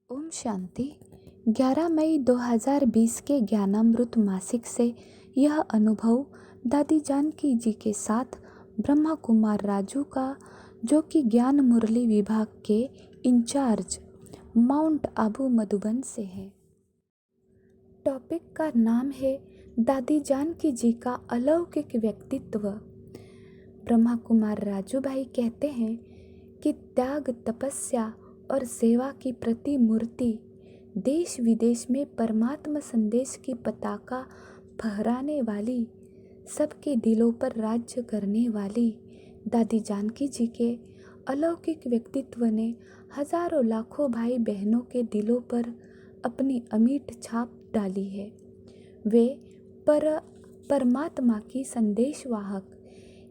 ओम शांति। 11 मई 2020 के ज्ञानामृत मासिक से यह अनुभव दादी जानकी जी के साथ ब्रह्मा कुमार राजू का, जो कि ज्ञान मुरली विभाग के इंचार्ज माउंट आबू मधुबन से है। टॉपिक का नाम है दादी जानकी जी का अलौकिक व्यक्तित्व। ब्रह्मा कुमार राजू भाई कहते हैं कि त्याग, तपस्या और सेवा की प्रतिमूर्ति, देश विदेश में परमात्मा संदेश की पताका फहराने वाली, सबके दिलों पर राज्य करने वाली दादी जानकी जी के अलौकिक व्यक्तित्व ने हजारों लाखों भाई बहनों के दिलों पर अपनी अमिट छाप डाली है। वे परमात्मा की संदेशवाहक,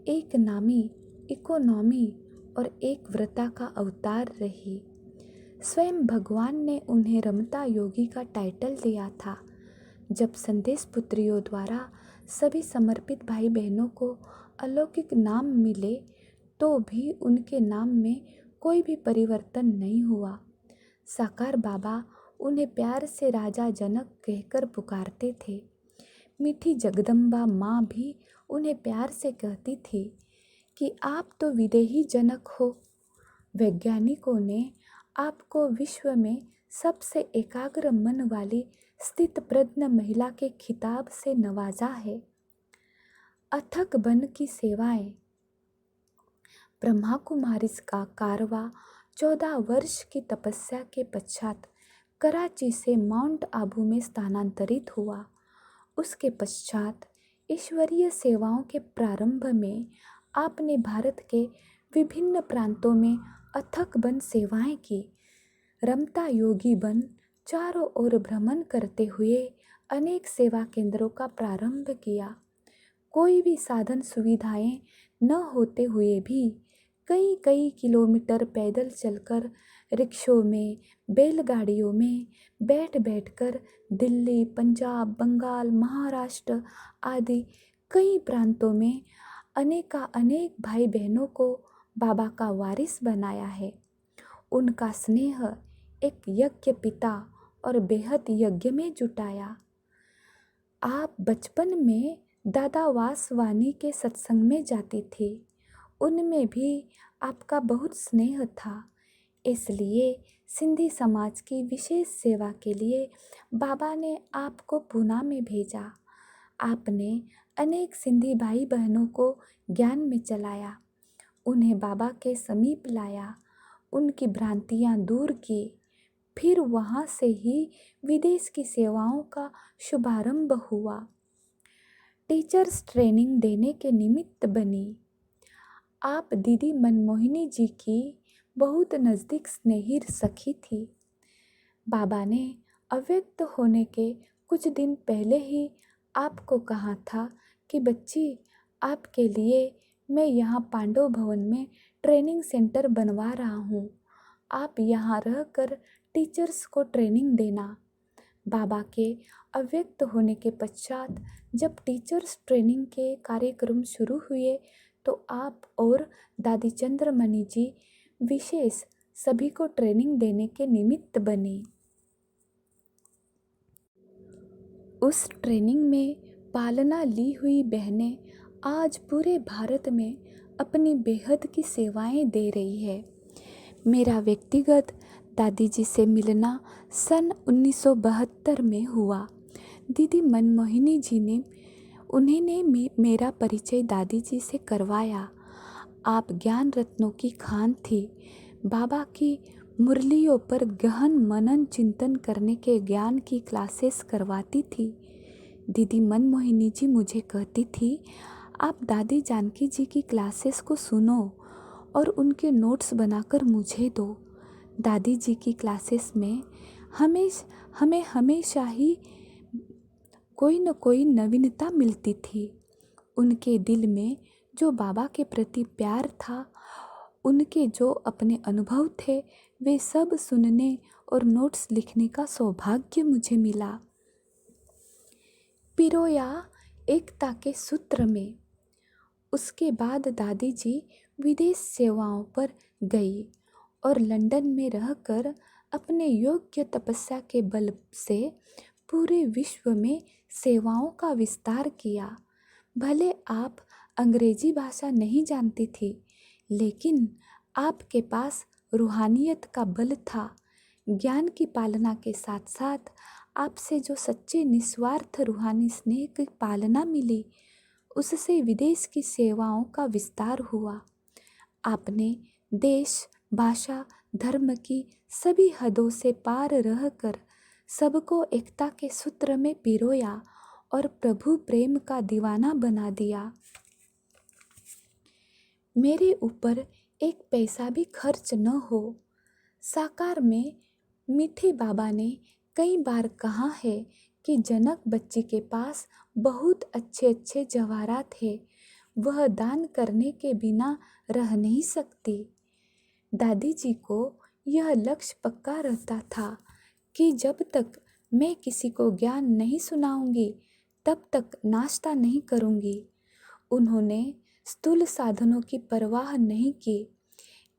एक नामी, इकोनॉमी और एक व्रता का अवतार रही। स्वयं भगवान ने उन्हें रमता योगी का टाइटल दिया था। जब संदेश पुत्रियों द्वारा सभी समर्पित भाई बहनों को अलौकिक नाम मिले तो भी उनके नाम में कोई भी परिवर्तन नहीं हुआ। साकार बाबा उन्हें प्यार से राजा जनक कहकर पुकारते थे। मीठी जगदम्बा माँ भी उन्हें प्यार से कहती थी कि आप तो विदेही जनक हो। वैज्ञानिकों ने आपको विश्व में सबसे एकाग्र मन वाली स्थित प्रज्ञ महिला के खिताब से नवाजा है। अथक बन की सेवाएं। ब्रह्मा कुमारीज का कारवा 14 वर्ष की तपस्या के पश्चात कराची से माउंट आबू में स्थानांतरित हुआ। उसके पश्चात ईश्वरीय सेवाओं के प्रारंभ में आपने भारत के विभिन्न प्रांतों में अथक बन सेवाएं की। रमता योगी बन चारों ओर भ्रमण करते हुए अनेक सेवा केंद्रों का प्रारंभ किया। कोई भी साधन सुविधाएं न होते हुए भी कई कई किलोमीटर पैदल चलकर, रिक्शों में, बैलगाड़ियों में बैठ बैठकर दिल्ली, पंजाब, बंगाल, महाराष्ट्र आदि कई प्रांतों में अनेक भाई बहनों को बाबा का वारिस बनाया है। उनका स्नेह एक यज्ञ पिता और बेहद यज्ञ में जुटाया। आप बचपन में दादा वासवानी के सत्संग में जाती थी। उनमें भी आपका बहुत स्नेह था। इसलिए सिंधी समाज की विशेष सेवा के लिए बाबा ने आपको पूना में भेजा। आपने अनेक सिंधी भाई बहनों को ज्ञान में चलाया, उन्हें बाबा के समीप लाया, उनकी भ्रांतियाँ दूर की। फिर वहाँ से ही विदेश की सेवाओं का शुभारंभ हुआ। टीचर्स ट्रेनिंग देने के निमित्त बनी। आप दीदी मनमोहिनी जी की बहुत नज़दीक स्नेही सखी थी। बाबा ने अव्यक्त होने के कुछ दिन पहले ही आपको कहा था कि बच्ची, आपके लिए मैं यहाँ पांडव भवन में ट्रेनिंग सेंटर बनवा रहा हूँ। आप यहाँ रहकर टीचर्स को ट्रेनिंग देना। बाबा के अव्यक्त होने के पश्चात जब टीचर्स ट्रेनिंग के कार्यक्रम शुरू हुए तो आप और दादी चंद्रमणि जी विशेष सभी को ट्रेनिंग देने के निमित्त बने। उस ट्रेनिंग में पालना ली हुई बहनें आज पूरे भारत में अपनी बेहद की सेवाएं दे रही है। मेरा व्यक्तिगत दादी जी से मिलना सन 1972 में हुआ। दीदी मनमोहिनी जी ने मेरा परिचय दादी जी से करवाया। आप ज्ञान रत्नों की खान थी। बाबा की मुरलियों पर गहन मनन चिंतन करने के ज्ञान की क्लासेस करवाती थी। दीदी मनमोहिनी जी मुझे कहती थी, आप दादी जानकी जी की क्लासेस को सुनो और उनके नोट्स बनाकर मुझे दो। दादी जी की क्लासेस में हमें हमेशा ही कोई न कोई नवीनता मिलती थी। उनके दिल में जो बाबा के प्रति प्यार था, उनके जो अपने अनुभव थे, वे सब सुनने और नोट्स लिखने का सौभाग्य मुझे मिला। पिरोया एकता के सूत्र में। उसके बाद दादी जी विदेश सेवाओं पर गई और लंदन में रहकर अपने योग्य तपस्या के बल से पूरे विश्व में सेवाओं का विस्तार किया। भले आप अंग्रेजी भाषा नहीं जानती थी, लेकिन आपके पास रूहानियत का बल था। ज्ञान की पालना के साथ साथ आपसे जो सच्चे निस्वार्थ रूहानी स्नेह की पालना मिली, उससे विदेश की सेवाओं का विस्तार हुआ। आपने देश, भाषा, धर्म की सभी हदों से पार रहकर सबको एकता के सूत्र में पिरोया और प्रभु प्रेम का दीवाना बना दिया। मेरे ऊपर एक पैसा भी खर्च न हो। साकार में मीठे बाबा ने कई बार कहा है कि जनक बच्ची के पास बहुत अच्छे अच्छे जवाहरात है, वह दान करने के बिना रह नहीं सकती। दादी जी को यह लक्ष्य पक्का रहता था कि जब तक मैं किसी को ज्ञान नहीं सुनाऊंगी, तब तक नाश्ता नहीं करूंगी। उन्होंने स्थूल साधनों की परवाह नहीं की।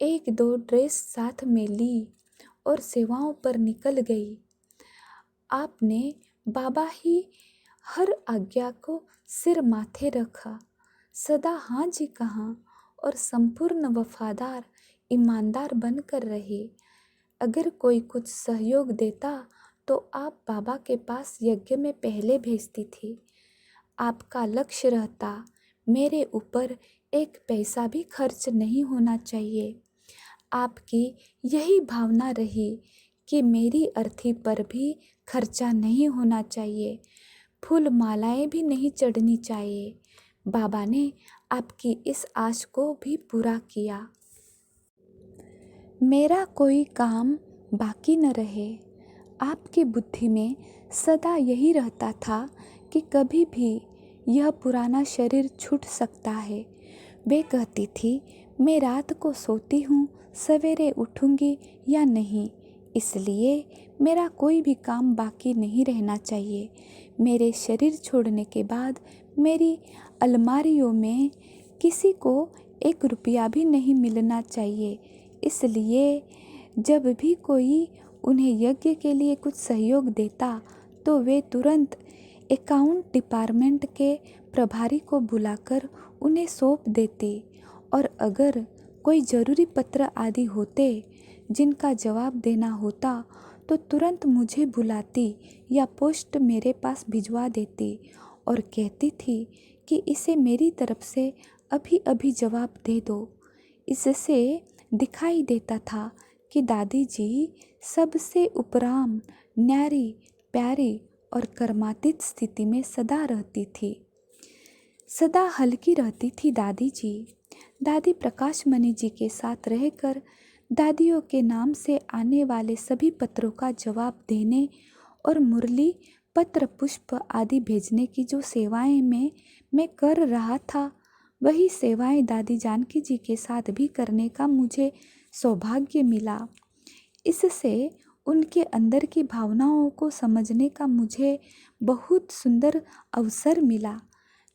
एक दो ड्रेस साथ में ली और सेवाओं पर निकल गई। आपने बाबा ही हर आज्ञा को सिर माथे रखा, सदा हाँ जी कहा और संपूर्ण वफादार ईमानदार बनकर रहे। अगर कोई कुछ सहयोग देता तो आप बाबा के पास यज्ञ में पहले भेजती थी। आपका लक्ष्य रहता, मेरे ऊपर एक पैसा भी खर्च नहीं होना चाहिए। आपकी यही भावना रही कि मेरी अर्थी पर भी खर्चा नहीं होना चाहिए, फूल मालाएं भी नहीं चढ़नी चाहिए। बाबा ने आपकी इस आश को भी पूरा किया। मेरा कोई काम बाकी न रहे। आपकी बुद्धि में सदा यही रहता था कि कभी भी यह पुराना शरीर छूट सकता है। वे कहती थी, मैं रात को सोती हूँ, सवेरे उठूँगी या नहीं, इसलिए मेरा कोई भी काम बाकी नहीं रहना चाहिए। मेरे शरीर छोड़ने के बाद मेरी अलमारियों में किसी को 1 रुपया भी नहीं मिलना चाहिए। इसलिए जब भी कोई उन्हें यज्ञ के लिए कुछ सहयोग देता तो वे तुरंत अकाउंट डिपार्टमेंट के प्रभारी को बुलाकर उन्हें सौंप देती, और अगर कोई ज़रूरी पत्र आदि होते जिनका जवाब देना होता तो तुरंत मुझे बुलाती या पोस्ट मेरे पास भिजवा देती और कहती थी कि इसे मेरी तरफ से अभी अभी जवाब दे दो। इससे दिखाई देता था कि दादी जी सबसे उपराम, न्यारी, प्यारी और कर्मातीत स्थिति में सदा रहती थी। सदा हल्की रहती थी दादी जी। दादी प्रकाश मणि जी के साथ रहकर दादियों के नाम से आने वाले सभी पत्रों का जवाब देने और मुरली, पत्र, पुष्प आदि भेजने की जो सेवाएं मैं कर रहा था, वही सेवाएं दादी जानकी जी के साथ भी करने का मुझे सौभाग्य मिला। इससे उनके अंदर की भावनाओं को समझने का मुझे बहुत सुंदर अवसर मिला।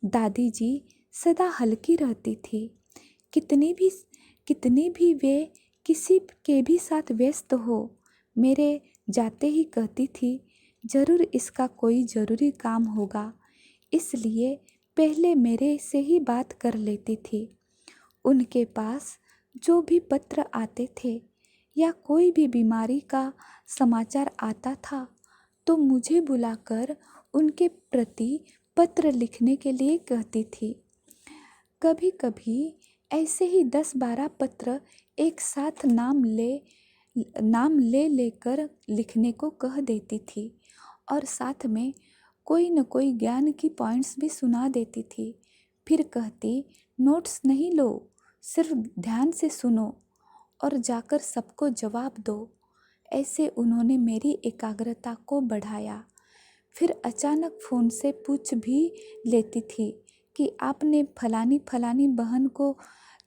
दादी जी सदा हल्की रहती थी। कितनी भी वे किसी के भी साथ व्यस्त हो, मेरे जाते ही कहती थी, जरूर इसका कोई ज़रूरी काम होगा, इसलिए पहले मेरे से ही बात कर लेती थी। उनके पास जो भी पत्र आते थे या कोई भी बीमारी का समाचार आता था तो मुझे बुलाकर उनके प्रति पत्र लिखने के लिए कहती थी। कभी कभी ऐसे ही 10-12 पत्र एक साथ नाम ले लेकर लिखने को कह देती थी और साथ में कोई न कोई ज्ञान की पॉइंट्स भी सुना देती थी। फिर कहती, नोट्स नहीं लो, सिर्फ ध्यान से सुनो और जाकर सबको जवाब दो। ऐसे उन्होंने मेरी एकाग्रता को बढ़ाया। फिर अचानक फ़ोन से पूछ भी लेती थी कि आपने फलानी फलानी बहन को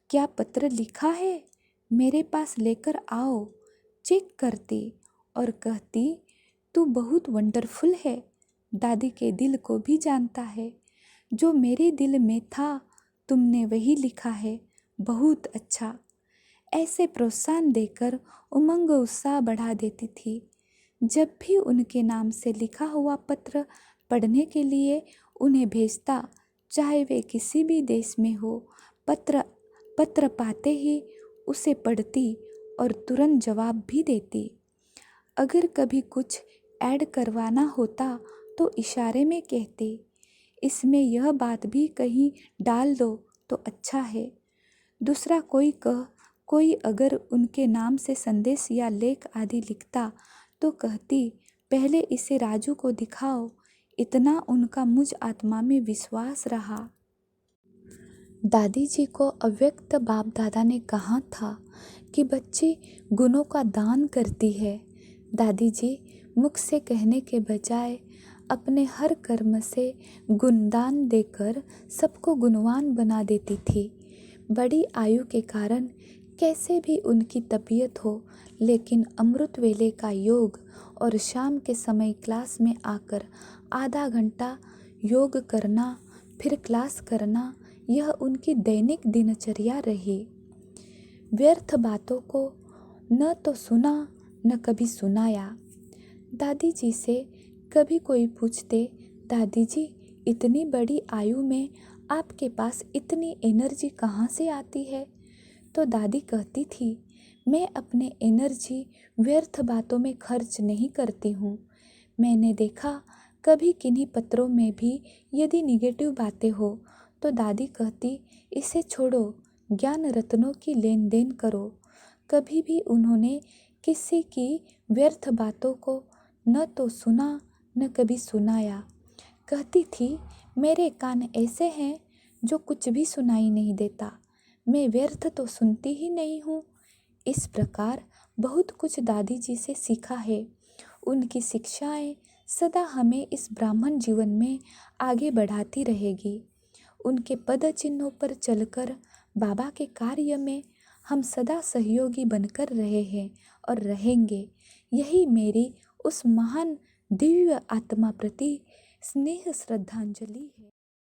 क्या पत्र लिखा है, मेरे पास लेकर आओ। चेक करती और कहती, तू बहुत वंडरफुल है, दादी के दिल को भी जानता है, जो मेरे दिल में था तुमने वही लिखा है, बहुत अच्छा। ऐसे प्रोत्साहन देकर उमंग उत्साह बढ़ा देती थी। जब भी उनके नाम से लिखा हुआ पत्र पढ़ने के लिए उन्हें भेजता, चाहे वे किसी भी देश में हो, पत्र पाते ही उसे पढ़ती और तुरंत जवाब भी देती। अगर कभी कुछ ऐड करवाना होता तो इशारे में कहती, इसमें यह बात भी कहीं डाल दो तो अच्छा है। दूसरा कोई अगर उनके नाम से संदेश या लेख आदि लिखता तो कहती, पहले इसे राजू को दिखाओ। इतना उनका मुझ आत्मा में विश्वास रहा। दादी जी को अव्यक्त बाप दादा ने कहा था कि बच्ची गुणों का दान करती है। दादी जी मुख से कहने के बजाय अपने हर कर्म से गुणदान देकर सबको गुणवान बना देती थी। बड़ी आयु के कारण कैसे भी उनकी तबीयत हो, लेकिन अमृत वेले का योग और शाम के समय क्लास में आकर आधा घंटा योग करना, फिर क्लास करना, यह उनकी दैनिक दिनचर्या रही। व्यर्थ बातों को न तो सुना न कभी सुनाया। दादी जी से कभी कोई पूछते, दादी जी इतनी बड़ी आयु में आपके पास इतनी एनर्जी कहाँ से आती है? तो दादी कहती थी, मैं अपने एनर्जी व्यर्थ बातों में खर्च नहीं करती हूँ। मैंने देखा कभी किन्हीं पत्रों में भी यदि निगेटिव बातें हो तो दादी कहती, इसे छोड़ो, ज्ञान रत्नों की लेन देन करो। कभी भी उन्होंने किसी की व्यर्थ बातों को न तो सुना न कभी सुनाया। कहती थी, मेरे कान ऐसे हैं जो कुछ भी सुनाई नहीं देता, मैं व्यर्थ तो सुनती ही नहीं हूँ। इस प्रकार बहुत कुछ दादी जी से सीखा है। उनकी शिक्षाएं सदा हमें इस ब्राह्मण जीवन में आगे बढ़ाती रहेगी। उनके पद चिन्हों पर चलकर बाबा के कार्य में हम सदा सहयोगी बनकर रहे हैं और रहेंगे। यही मेरी उस महान दिव्य आत्मा प्रति स्नेह श्रद्धांजलि है।